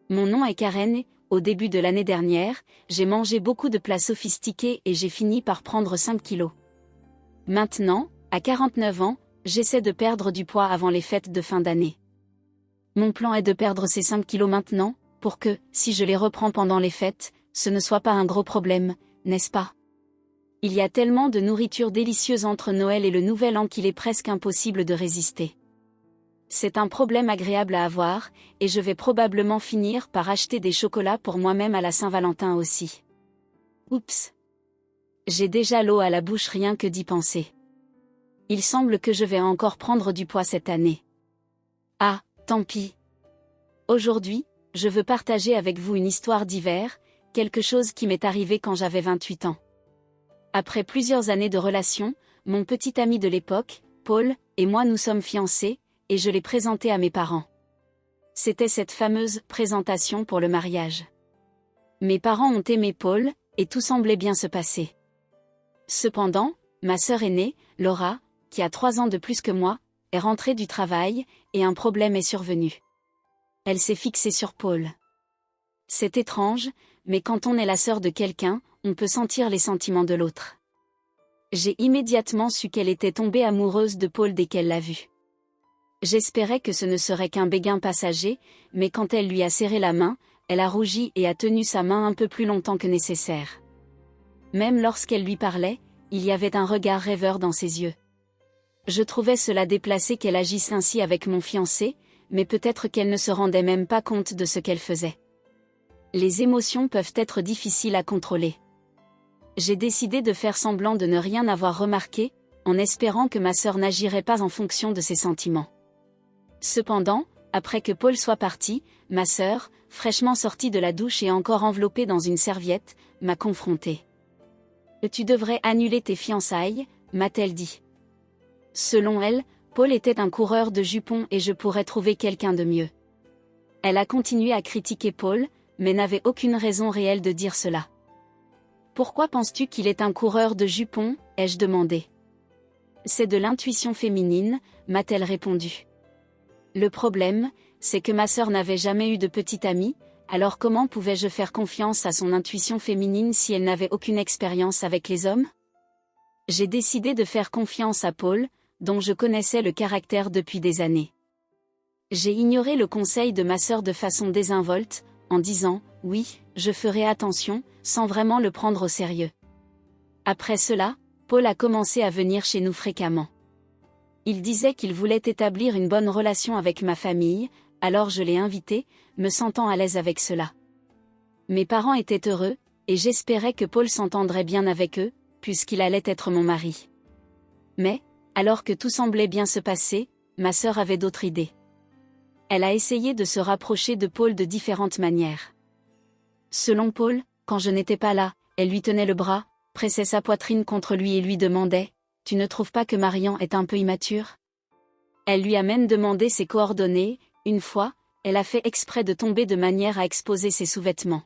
Mon nom est Karen et, au début de l'année dernière, j'ai mangé beaucoup de plats sophistiqués et j'ai fini par prendre 5 kilos. Maintenant, à 49 ans, j'essaie de perdre du poids avant les fêtes de fin d'année. Mon plan est de perdre ces 5 kilos maintenant, pour que, si je les reprends pendant les fêtes, ce ne soit pas un gros problème, n'est-ce pas? Il y a tellement de nourriture délicieuse entre Noël et le Nouvel An qu'il est presque impossible de résister. C'est un problème agréable à avoir, et je vais probablement finir par acheter des chocolats pour moi-même à la Saint-Valentin aussi. Oups! J'ai déjà l'eau à la bouche rien que d'y penser. Il semble que je vais encore prendre du poids cette année. Ah, tant pis. Aujourd'hui, je veux partager avec vous une histoire d'hiver, quelque chose qui m'est arrivé quand j'avais 28 ans. Après plusieurs années de relation, mon petit ami de l'époque, Paul, et moi nous sommes fiancés, et je l'ai présenté à mes parents. C'était cette fameuse présentation pour le mariage. Mes parents ont aimé Paul, et tout semblait bien se passer. Cependant, ma sœur aînée, Laura, qui a 3 ans de plus que moi, est rentrée du travail, et un problème est survenu. Elle s'est fixée sur Paul. C'est étrange, mais quand on est la sœur de quelqu'un, on peut sentir les sentiments de l'autre. J'ai immédiatement su qu'elle était tombée amoureuse de Paul dès qu'elle l'a vu. J'espérais que ce ne serait qu'un béguin passager, mais quand elle lui a serré la main, elle a rougi et a tenu sa main un peu plus longtemps que nécessaire. Même lorsqu'elle lui parlait, il y avait un regard rêveur dans ses yeux. Je trouvais cela déplacé qu'elle agisse ainsi avec mon fiancé, mais peut-être qu'elle ne se rendait même pas compte de ce qu'elle faisait. Les émotions peuvent être difficiles à contrôler. J'ai décidé de faire semblant de ne rien avoir remarqué, en espérant que ma sœur n'agirait pas en fonction de ses sentiments. Cependant, après que Paul soit parti, ma sœur, fraîchement sortie de la douche et encore enveloppée dans une serviette, m'a confrontée. « Tu devrais annuler tes fiançailles », m'a-t-elle dit. Selon elle, Paul était un coureur de jupons et je pourrais trouver quelqu'un de mieux. Elle a continué à critiquer Paul, mais n'avait aucune raison réelle de dire cela. « Pourquoi penses-tu qu'il est un coureur de jupons ?» ai-je demandé. « C'est de l'intuition féminine », m'a-t-elle répondu. Le problème, c'est que ma sœur n'avait jamais eu de petite amie, alors comment pouvais-je faire confiance à son intuition féminine si elle n'avait aucune expérience avec les hommes? J'ai décidé de faire confiance à Paul, dont je connaissais le caractère depuis des années. J'ai ignoré le conseil de ma sœur de façon désinvolte, en disant « oui, je ferai attention », sans vraiment le prendre au sérieux. Après cela, Paul a commencé à venir chez nous fréquemment. Il disait qu'il voulait établir une bonne relation avec ma famille, alors je l'ai invité, me sentant à l'aise avec cela. Mes parents étaient heureux, et j'espérais que Paul s'entendrait bien avec eux, puisqu'il allait être mon mari. Mais, alors que tout semblait bien se passer, ma sœur avait d'autres idées. Elle a essayé de se rapprocher de Paul de différentes manières. Selon Paul, quand je n'étais pas là, elle lui tenait le bras, pressait sa poitrine contre lui et lui demandait « Tu ne trouves pas que Marian est un peu immature ?» Elle lui a même demandé ses coordonnées. Une fois, elle a fait exprès de tomber de manière à exposer ses sous-vêtements.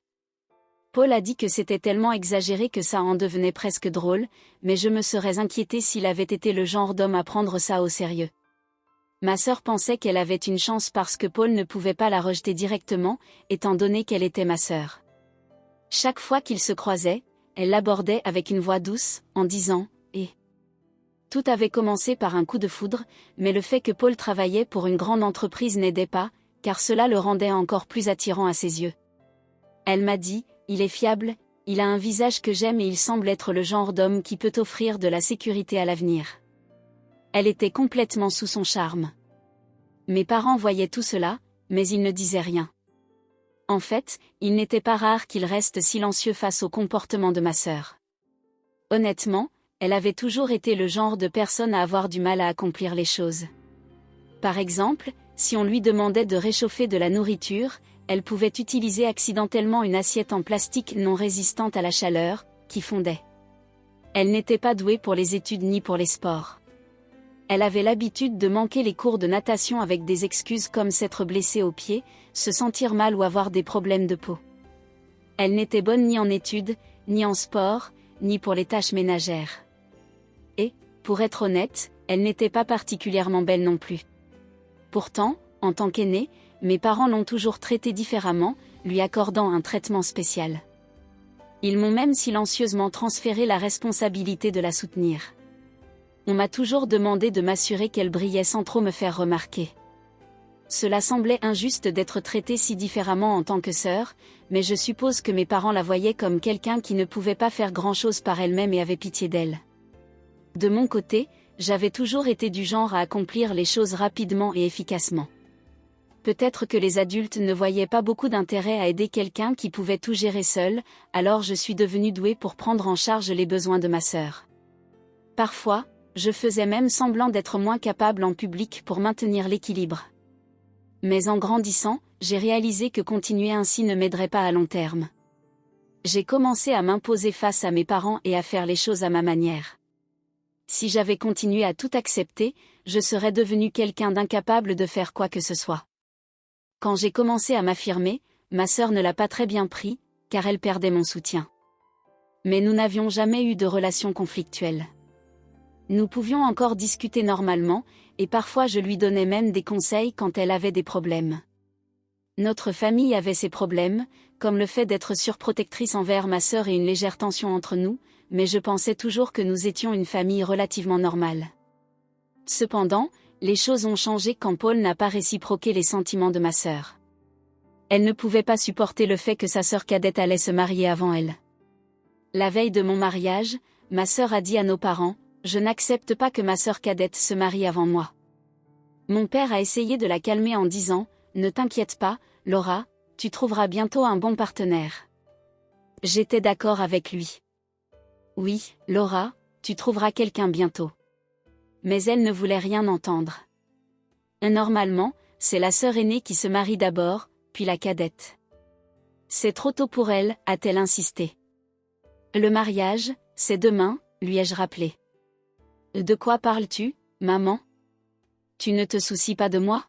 Paul a dit que c'était tellement exagéré que ça en devenait presque drôle, mais je me serais inquiétée s'il avait été le genre d'homme à prendre ça au sérieux. Ma sœur pensait qu'elle avait une chance parce que Paul ne pouvait pas la rejeter directement, étant donné qu'elle était ma sœur. Chaque fois qu'ils se croisaient, elle l'abordait avec une voix douce, en disant « Eh ». Tout avait commencé par un coup de foudre, mais le fait que Paul travaillait pour une grande entreprise n'aidait pas, car cela le rendait encore plus attirant à ses yeux. Elle m'a dit « Il est fiable, il a un visage que j'aime et il semble être le genre d'homme qui peut offrir de la sécurité à l'avenir. » Elle était complètement sous son charme. Mes parents voyaient tout cela, mais ils ne disaient rien. En fait, il n'était pas rare qu'ils restent silencieux face au comportement de ma sœur. Honnêtement, elle avait toujours été le genre de personne à avoir du mal à accomplir les choses. Par exemple, si on lui demandait de réchauffer de la nourriture, elle pouvait utiliser accidentellement une assiette en plastique non résistante à la chaleur, qui fondait. Elle n'était pas douée pour les études ni pour les sports. Elle avait l'habitude de manquer les cours de natation avec des excuses comme s'être blessée au pied, se sentir mal ou avoir des problèmes de peau. Elle n'était bonne ni en études, ni en sport, ni pour les tâches ménagères. Et, pour être honnête, elle n'était pas particulièrement belle non plus. Pourtant, en tant qu'aînée, mes parents l'ont toujours traitée différemment, lui accordant un traitement spécial. Ils m'ont même silencieusement transféré la responsabilité de la soutenir. On m'a toujours demandé de m'assurer qu'elle brillait sans trop me faire remarquer. Cela semblait injuste d'être traitée si différemment en tant que sœur, mais je suppose que mes parents la voyaient comme quelqu'un qui ne pouvait pas faire grand-chose par elle-même et avait pitié d'elle. De mon côté, j'avais toujours été du genre à accomplir les choses rapidement et efficacement. Peut-être que les adultes ne voyaient pas beaucoup d'intérêt à aider quelqu'un qui pouvait tout gérer seul, alors je suis devenue douée pour prendre en charge les besoins de ma sœur. Parfois, je faisais même semblant d'être moins capable en public pour maintenir l'équilibre. Mais en grandissant, j'ai réalisé que continuer ainsi ne m'aiderait pas à long terme. J'ai commencé à m'imposer face à mes parents et à faire les choses à ma manière. Si j'avais continué à tout accepter, je serais devenue quelqu'un d'incapable de faire quoi que ce soit. Quand j'ai commencé à m'affirmer, ma sœur ne l'a pas très bien pris, car elle perdait mon soutien. Mais nous n'avions jamais eu de relation conflictuelle. Nous pouvions encore discuter normalement, et parfois je lui donnais même des conseils quand elle avait des problèmes. Notre famille avait ses problèmes, comme le fait d'être surprotectrice envers ma sœur et une légère tension entre nous, mais je pensais toujours que nous étions une famille relativement normale. Cependant, les choses ont changé quand Paul n'a pas réciproqué les sentiments de ma sœur. Elle ne pouvait pas supporter le fait que sa sœur cadette allait se marier avant elle. La veille de mon mariage, ma sœur a dit à nos parents: « Je n'accepte pas que ma sœur cadette se marie avant moi. » Mon père a essayé de la calmer en disant: « Ne t'inquiète pas, Laura, tu trouveras bientôt un bon partenaire. » J'étais d'accord avec lui. Oui, Laura, tu trouveras quelqu'un bientôt. Mais elle ne voulait rien entendre. Normalement, c'est la sœur aînée qui se marie d'abord, puis la cadette. C'est trop tôt pour elle, a-t-elle insisté. Le mariage, c'est demain, lui ai-je rappelé. De quoi parles-tu, maman? Tu ne te soucies pas de moi?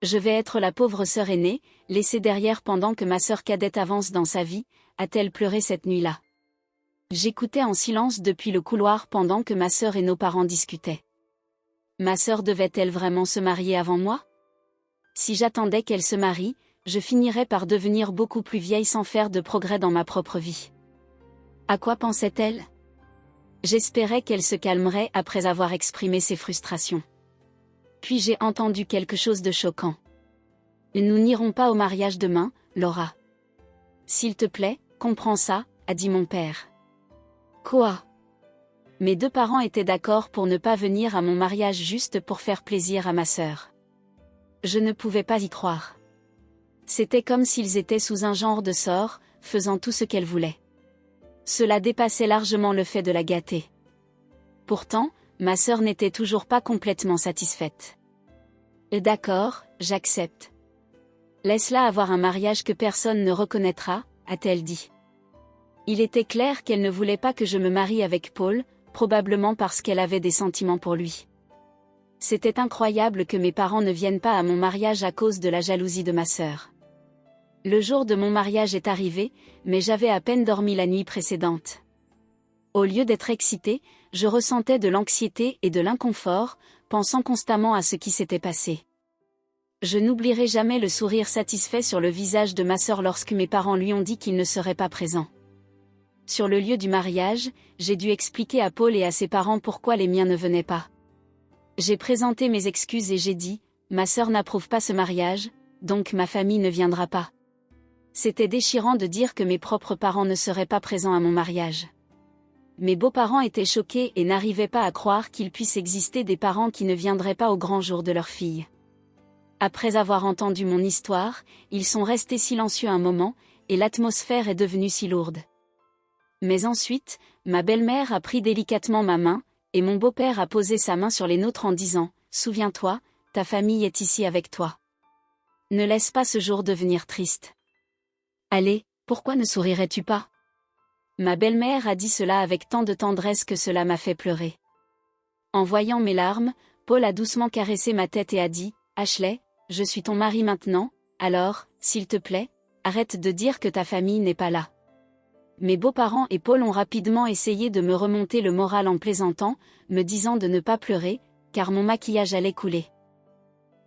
Je vais être la pauvre sœur aînée, laissée derrière pendant que ma sœur cadette avance dans sa vie, a-t-elle pleuré cette nuit-là? J'écoutais en silence depuis le couloir pendant que ma sœur et nos parents discutaient. Ma sœur devait-elle vraiment se marier avant moi? Si j'attendais qu'elle se marie, je finirais par devenir beaucoup plus vieille sans faire de progrès dans ma propre vie. À quoi pensait-elle? J'espérais qu'elle se calmerait après avoir exprimé ses frustrations. Puis j'ai entendu quelque chose de choquant. Nous n'irons pas au mariage demain, Laura. S'il te plaît, comprends ça, a dit mon père. Quoi? Mes deux parents étaient d'accord pour ne pas venir à mon mariage juste pour faire plaisir à ma sœur. Je ne pouvais pas y croire. C'était comme s'ils étaient sous un genre de sort, faisant tout ce qu'elle voulait. Cela dépassait largement le fait de la gâter. Pourtant, ma sœur n'était toujours pas complètement satisfaite. D'accord, j'accepte. Laisse-la avoir un mariage que personne ne reconnaîtra, a-t-elle dit. Il était clair qu'elle ne voulait pas que je me marie avec Paul, probablement parce qu'elle avait des sentiments pour lui. C'était incroyable que mes parents ne viennent pas à mon mariage à cause de la jalousie de ma sœur. Le jour de mon mariage est arrivé, mais j'avais à peine dormi la nuit précédente. Au lieu d'être excitée, je ressentais de l'anxiété et de l'inconfort, pensant constamment à ce qui s'était passé. Je n'oublierai jamais le sourire satisfait sur le visage de ma sœur lorsque mes parents lui ont dit qu'ils ne seraient pas présents. Sur le lieu du mariage, j'ai dû expliquer à Paul et à ses parents pourquoi les miens ne venaient pas. J'ai présenté mes excuses et j'ai dit: « Ma sœur n'approuve pas ce mariage, donc ma famille ne viendra pas. » C'était déchirant de dire que mes propres parents ne seraient pas présents à mon mariage. Mes beaux-parents étaient choqués et n'arrivaient pas à croire qu'il puisse exister des parents qui ne viendraient pas au grand jour de leur fille. Après avoir entendu mon histoire, ils sont restés silencieux un moment, et l'atmosphère est devenue si lourde. Mais ensuite, ma belle-mère a pris délicatement ma main, et mon beau-père a posé sa main sur les nôtres en disant: « Souviens-toi, ta famille est ici avec toi. Ne laisse pas ce jour devenir triste. » Allez, pourquoi ne sourirais-tu pas? Ma belle-mère a dit cela avec tant de tendresse que cela m'a fait pleurer. En voyant mes larmes, Paul a doucement caressé ma tête et a dit: « Ashley, je suis ton mari maintenant, alors, s'il te plaît, arrête de dire que ta famille n'est pas là. » Mes beaux-parents et Paul ont rapidement essayé de me remonter le moral en plaisantant, me disant de ne pas pleurer, car mon maquillage allait couler.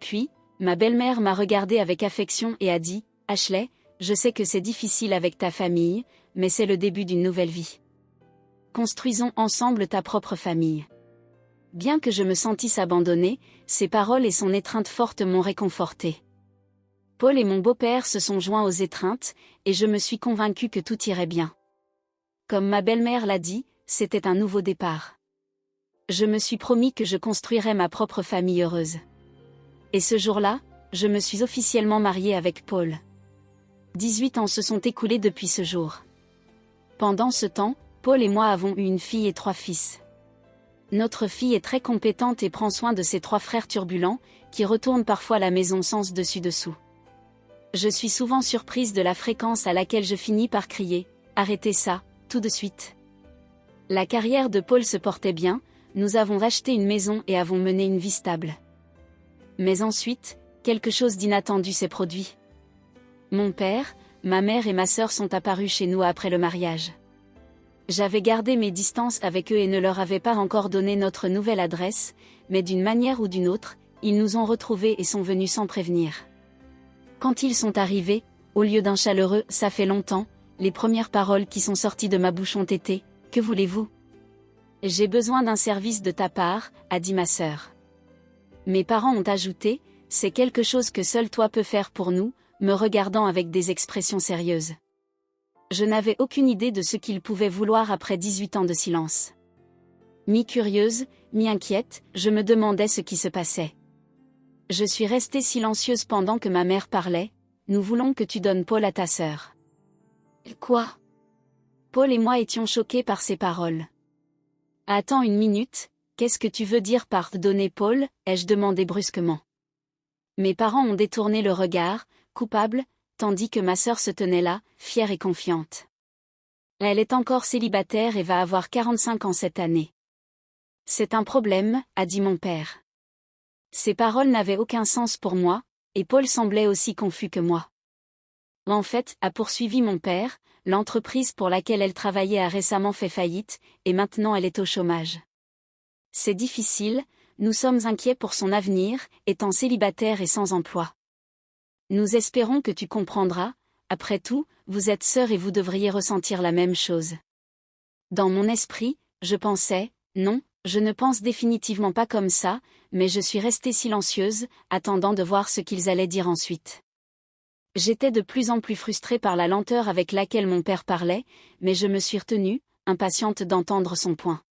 Puis, ma belle-mère m'a regardé avec affection et a dit: « Ashley, je sais que c'est difficile avec ta famille, mais c'est le début d'une nouvelle vie. Construisons ensemble ta propre famille. » Bien que je me sentisse abandonnée, ses paroles et son étreinte forte m'ont réconfortée. Paul et mon beau-père se sont joints aux étreintes, et je me suis convaincue que tout irait bien. Comme ma belle-mère l'a dit, c'était un nouveau départ. Je me suis promis que je construirais ma propre famille heureuse. Et ce jour-là, je me suis officiellement mariée avec Paul. 18 ans se sont écoulés depuis ce jour. Pendant ce temps, Paul et moi avons eu une fille et 3 fils. Notre fille est très compétente et prend soin de ses 3 frères turbulents, qui retournent parfois à la maison sans dessus-dessous. Je suis souvent surprise de la fréquence à laquelle je finis par crier « Arrêtez ça, tout de suite !» La carrière de Paul se portait bien, nous avons acheté une maison et avons mené une vie stable. Mais ensuite, quelque chose d'inattendu s'est produit. Mon père, ma mère et ma sœur sont apparus chez nous après le mariage. J'avais gardé mes distances avec eux et ne leur avais pas encore donné notre nouvelle adresse, mais d'une manière ou d'une autre, ils nous ont retrouvés et sont venus sans prévenir. Quand ils sont arrivés, au lieu d'un chaleureux « ça fait longtemps », les premières paroles qui sont sorties de ma bouche ont été « que voulez-vous ? » « J'ai besoin d'un service de ta part », a dit ma sœur. Mes parents ont ajouté « c'est quelque chose que seul toi peux faire pour nous », me regardant avec des expressions sérieuses. Je n'avais aucune idée de ce qu'ils pouvaient vouloir après 18 ans de silence. Mi-curieuse, mi-inquiète, je me demandais ce qui se passait. Je suis restée silencieuse pendant que ma mère parlait. « Nous voulons que tu donnes Paul à ta sœur. » Quoi ? Paul et moi étions choqués par ces paroles. « Attends une minute, qu'est-ce que tu veux dire par « donner Paul » ai-je demandé brusquement. Mes parents ont détourné le regard, coupables, tandis que ma sœur se tenait là, fière et confiante. Elle est encore célibataire et va avoir 45 ans cette année. « C'est un problème », a dit mon père. Ces paroles n'avaient aucun sens pour moi, et Paul semblait aussi confus que moi. En fait, a poursuivi mon père, l'entreprise pour laquelle elle travaillait a récemment fait faillite, et maintenant elle est au chômage. C'est difficile, nous sommes inquiets pour son avenir, étant célibataire et sans emploi. Nous espérons que tu comprendras, après tout, vous êtes sœurs et vous devriez ressentir la même chose. Dans mon esprit, je pensais, non, je ne pense définitivement pas comme ça, mais je suis restée silencieuse, attendant de voir ce qu'ils allaient dire ensuite. J'étais de plus en plus frustrée par la lenteur avec laquelle mon père parlait, mais je me suis retenue, impatiente d'entendre son point.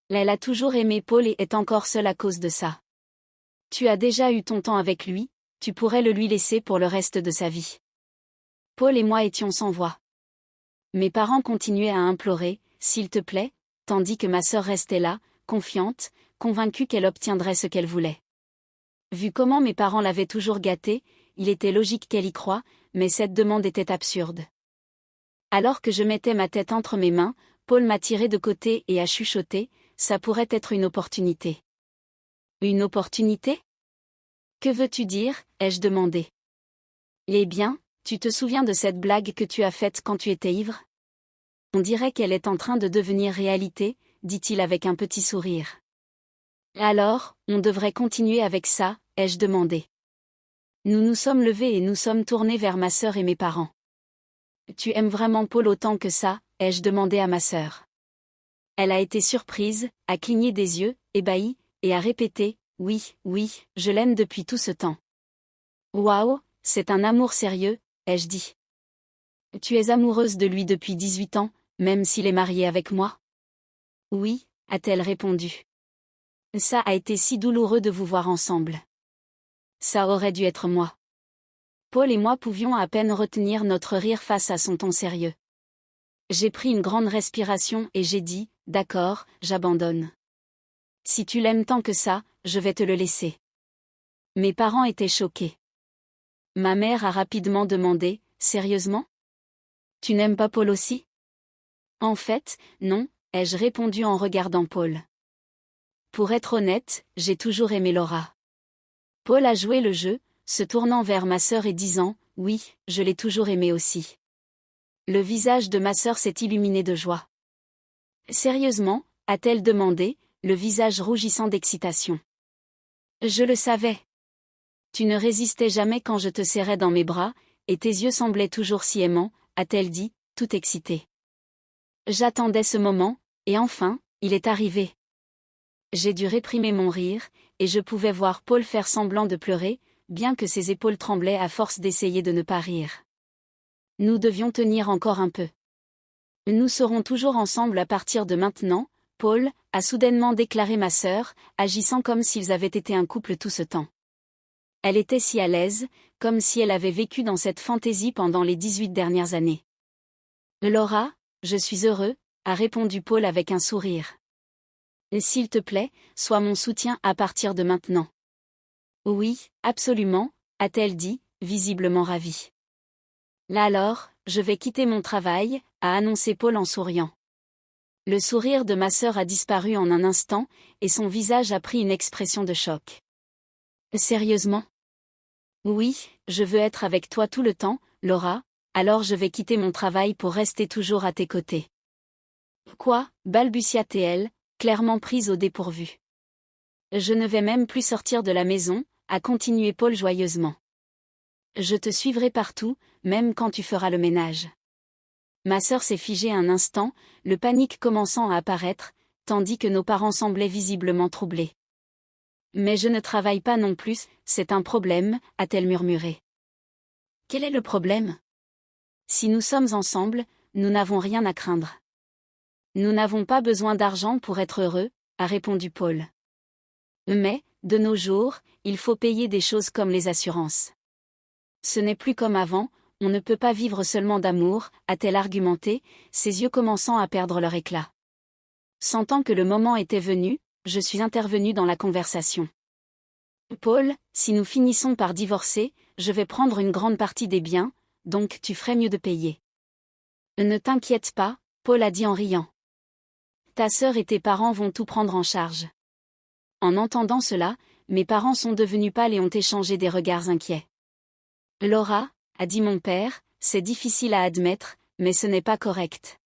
Elle a toujours aimé Paul et est encore seule à cause de ça. Tu as déjà eu ton temps avec lui, tu pourrais le lui laisser pour le reste de sa vie. Paul et moi étions sans voix. Mes parents continuaient à implorer, s'il te plaît, tandis que ma sœur restait là, confiante, convaincue qu'elle obtiendrait ce qu'elle voulait. Vu comment mes parents l'avaient toujours gâtée, il était logique qu'elle y croie, mais cette demande était absurde. Alors que je mettais ma tête entre mes mains, Paul m'a tiré de côté et a chuchoté, ça pourrait être une opportunité. Une opportunité ? Que veux-tu dire ? Ai-je demandé. Eh bien, tu te souviens de cette blague que tu as faite quand tu étais ivre ? On dirait qu'elle est en train de devenir réalité, dit-il avec un petit sourire. Alors, on devrait continuer avec ça, ai-je demandé. Nous nous sommes levés et nous sommes tournés vers ma sœur et mes parents. Tu aimes vraiment Paul autant que ça, ai-je demandé à ma sœur. Elle a été surprise, a cligné des yeux, ébahie, et a répété, oui, oui, je l'aime depuis tout ce temps. Waouh, c'est un amour sérieux, ai-je dit. Tu es amoureuse de lui depuis 18 ans, même s'il est marié avec moi ? Oui, a-t-elle répondu. Ça a été si douloureux de vous voir ensemble. Ça aurait dû être moi. Paul et moi pouvions à peine retenir notre rire face à son ton sérieux. J'ai pris une grande respiration et j'ai dit, d'accord, j'abandonne. Si tu l'aimes tant que ça, je vais te le laisser. Mes parents étaient choqués. Ma mère a rapidement demandé, sérieusement ? Tu n'aimes pas Paul aussi ? En fait, non, ai-je répondu en regardant Paul. Pour être honnête, j'ai toujours aimé Laura. Paul a joué le jeu, se tournant vers ma sœur et disant, oui, je l'ai toujours aimé aussi. Le visage de ma sœur s'est illuminé de joie. Sérieusement, a-t-elle demandé, le visage rougissant d'excitation. Je le savais. Tu ne résistais jamais quand je te serrais dans mes bras, et tes yeux semblaient toujours si aimants, a-t-elle dit, tout excitée. J'attendais ce moment, et enfin, il est arrivé. J'ai dû réprimer mon rire, et je pouvais voir Paul faire semblant de pleurer, bien que ses épaules tremblaient à force d'essayer de ne pas rire. Nous devions tenir encore un peu. Nous serons toujours ensemble à partir de maintenant, Paul, a soudainement déclaré ma sœur, agissant comme s'ils avaient été un couple tout ce temps. Elle était si à l'aise, comme si elle avait vécu dans cette fantaisie pendant les 18 dernières années. Laura, je suis heureux, a répondu Paul avec un sourire. S'il te plaît, sois mon soutien à partir de maintenant. Oui, absolument, a-t-elle dit, visiblement ravie. Là alors, je vais quitter mon travail, a annoncé Paul en souriant. Le sourire de ma sœur a disparu en un instant, et son visage a pris une expression de choc. Sérieusement? Oui, je veux être avec toi tout le temps, Laura, alors je vais quitter mon travail pour rester toujours à tes côtés. Quoi? Balbutia-t-elle, clairement prise au dépourvu. Je ne vais même plus sortir de la maison, a continué Paul joyeusement. Je te suivrai partout, même quand tu feras le ménage. Ma sœur s'est figée un instant, le panique commençant à apparaître, tandis que nos parents semblaient visiblement troublés. Mais je ne travaille pas non plus, c'est un problème, a-t-elle murmuré. Quel est le problème? Si nous sommes ensemble, nous n'avons rien à craindre. Nous n'avons pas besoin d'argent pour être heureux, a répondu Paul. Mais, de nos jours, il faut payer des choses comme les assurances. Ce n'est plus comme avant, on ne peut pas vivre seulement d'amour, a-t-elle argumenté, ses yeux commençant à perdre leur éclat. Sentant que le moment était venu, je suis intervenue dans la conversation. Paul, si nous finissons par divorcer, je vais prendre une grande partie des biens, donc tu ferais mieux de payer. Ne t'inquiète pas, Paul a dit en riant. Ta sœur et tes parents vont tout prendre en charge. En entendant cela, mes parents sont devenus pâles et ont échangé des regards inquiets. Laura, a dit mon père, c'est difficile à admettre, mais ce n'est pas correct.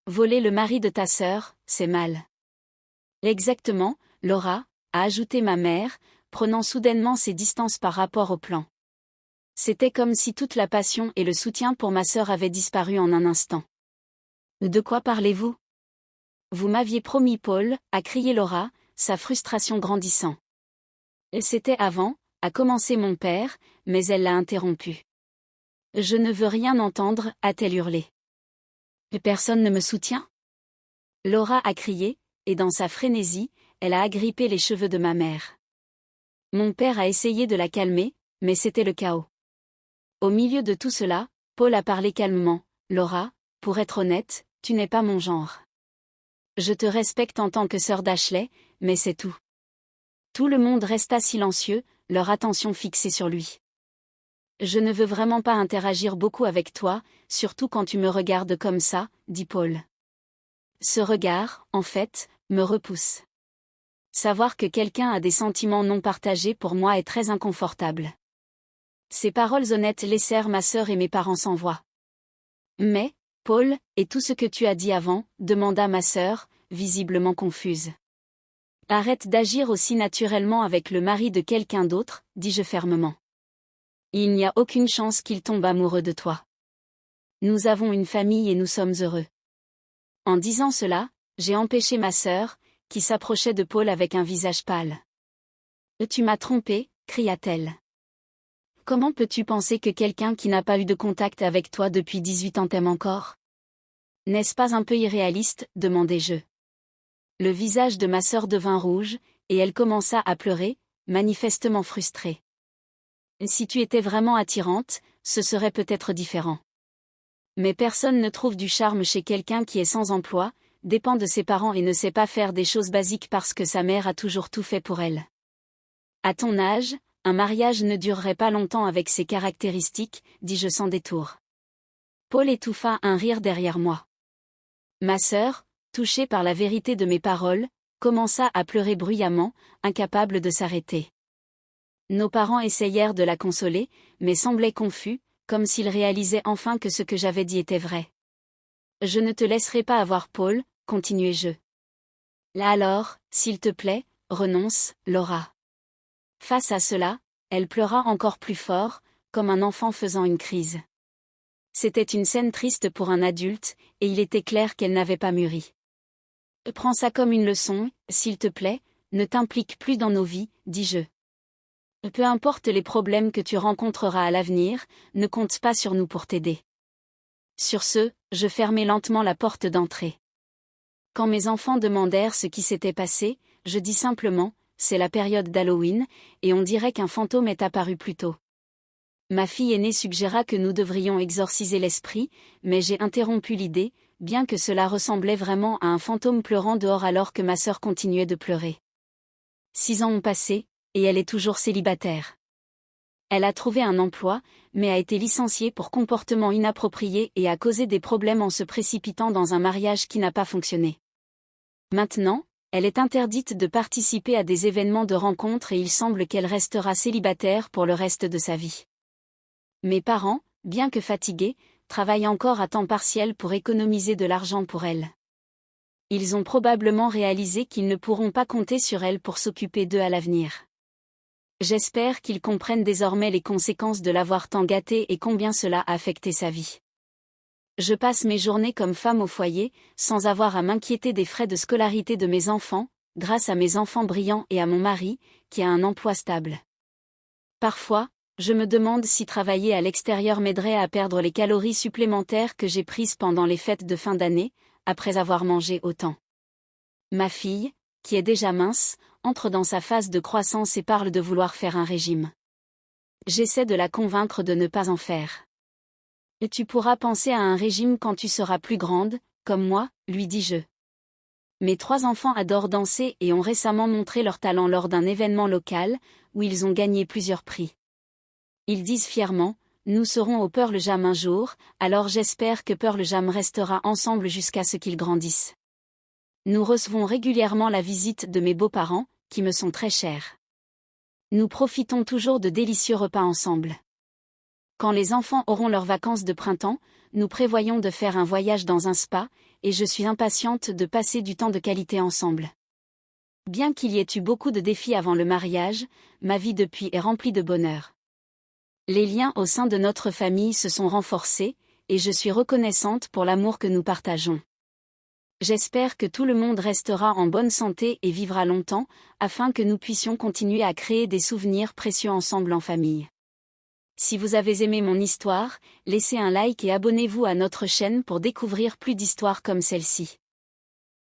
Voler le mari de ta sœur, c'est mal. Exactement, Laura, a ajouté ma mère, prenant soudainement ses distances par rapport au plan. C'était comme si toute la passion et le soutien pour ma sœur avaient disparu en un instant. De quoi parlez-vous? Vous m'aviez promis Paul, a crié Laura, sa frustration grandissant. C'était avant, a commencé mon père, mais elle l'a interrompu. Je ne veux rien entendre, a-t-elle hurlé. Personne ne me soutient? Laura a crié, et dans sa frénésie, elle a agrippé les cheveux de ma mère. Mon père a essayé de la calmer, mais c'était le chaos. Au milieu de tout cela, Paul a parlé calmement. Laura, pour être honnête, tu n'es pas mon genre. Je te respecte en tant que sœur d'Ashley, mais c'est tout. Tout le monde resta silencieux, leur attention fixée sur lui. Je ne veux vraiment pas interagir beaucoup avec toi, surtout quand tu me regardes comme ça, dit Paul. Ce regard, en fait, me repousse. Savoir que quelqu'un a des sentiments non partagés pour moi est très inconfortable. Ces paroles honnêtes laissèrent ma sœur et mes parents sans voix. Mais, Paul, et tout ce que tu as dit avant, demanda ma sœur, visiblement confuse. Arrête d'agir aussi naturellement avec le mari de quelqu'un d'autre, dis-je fermement. Il n'y a aucune chance qu'il tombe amoureux de toi. Nous avons une famille et nous sommes heureux. En disant cela, j'ai empêché ma sœur, qui s'approchait de Paul avec un visage pâle. Tu m'as trompé, cria-t-elle. Comment peux-tu penser que quelqu'un qui n'a pas eu de contact avec toi depuis 18 ans t'aime encore? N'est-ce pas un peu irréaliste, demandai-je. Le visage de ma sœur devint rouge, et elle commença à pleurer, manifestement frustrée. Si tu étais vraiment attirante, ce serait peut-être différent. Mais personne ne trouve du charme chez quelqu'un qui est sans emploi, dépend de ses parents et ne sait pas faire des choses basiques parce que sa mère a toujours tout fait pour elle. À ton âge, un mariage ne durerait pas longtemps avec ces caractéristiques, dis-je sans détour. Paul étouffa un rire derrière moi. Ma sœur, touchée par la vérité de mes paroles, commença à pleurer bruyamment, incapable de s'arrêter. Nos parents essayèrent de la consoler, mais semblaient confus, comme s'ils réalisaient enfin que ce que j'avais dit était vrai. Je ne te laisserai pas avoir Paul, continuai-je. Là alors, s'il te plaît, renonce, Laura. Face à cela, elle pleura encore plus fort, comme un enfant faisant une crise. C'était une scène triste pour un adulte, et il était clair qu'elle n'avait pas mûri. Prends ça comme une leçon, s'il te plaît, ne t'implique plus dans nos vies, dis-je. Peu importe les problèmes que tu rencontreras à l'avenir, ne compte pas sur nous pour t'aider. Sur ce, je fermai lentement la porte d'entrée. Quand mes enfants demandèrent ce qui s'était passé, je dis simplement, c'est la période d'Halloween, et on dirait qu'un fantôme est apparu plus tôt. Ma fille aînée suggéra que nous devrions exorciser l'esprit, mais j'ai interrompu l'idée, bien que cela ressemblait vraiment à un fantôme pleurant dehors alors que ma sœur continuait de pleurer. 6 ans ont passé, et elle est toujours célibataire. Elle a trouvé un emploi, mais a été licenciée pour comportement inapproprié et a causé des problèmes en se précipitant dans un mariage qui n'a pas fonctionné. Maintenant, elle est interdite de participer à des événements de rencontre et il semble qu'elle restera célibataire pour le reste de sa vie. Mes parents, bien que fatigués, travaillent encore à temps partiel pour économiser de l'argent pour elle. Ils ont probablement réalisé qu'ils ne pourront pas compter sur elle pour s'occuper d'eux à l'avenir. J'espère qu'ils comprennent désormais les conséquences de l'avoir tant gâtée et combien cela a affecté sa vie. Je passe mes journées comme femme au foyer, sans avoir à m'inquiéter des frais de scolarité de mes enfants, grâce à mes enfants brillants et à mon mari, qui a un emploi stable. Parfois, je me demande si travailler à l'extérieur m'aiderait à perdre les calories supplémentaires que j'ai prises pendant les fêtes de fin d'année, après avoir mangé autant. Ma fille, qui est déjà mince, entre dans sa phase de croissance et parle de vouloir faire un régime. J'essaie de la convaincre de ne pas en faire. Et tu pourras penser à un régime quand tu seras plus grande, comme moi, lui dis-je. Mes 3 enfants adorent danser et ont récemment montré leur talent lors d'un événement local, où ils ont gagné plusieurs prix. Ils disent fièrement, nous serons au Pearl Jam un jour, alors j'espère que Pearl Jam restera ensemble jusqu'à ce qu'ils grandissent. Nous recevons régulièrement la visite de mes beaux-parents, qui me sont très chers. Nous profitons toujours de délicieux repas ensemble. Quand les enfants auront leurs vacances de printemps, nous prévoyons de faire un voyage dans un spa, et je suis impatiente de passer du temps de qualité ensemble. Bien qu'il y ait eu beaucoup de défis avant le mariage, ma vie depuis est remplie de bonheur. Les liens au sein de notre famille se sont renforcés, et je suis reconnaissante pour l'amour que nous partageons. J'espère que tout le monde restera en bonne santé et vivra longtemps, afin que nous puissions continuer à créer des souvenirs précieux ensemble en famille. Si vous avez aimé mon histoire, laissez un like et abonnez-vous à notre chaîne pour découvrir plus d'histoires comme celle-ci.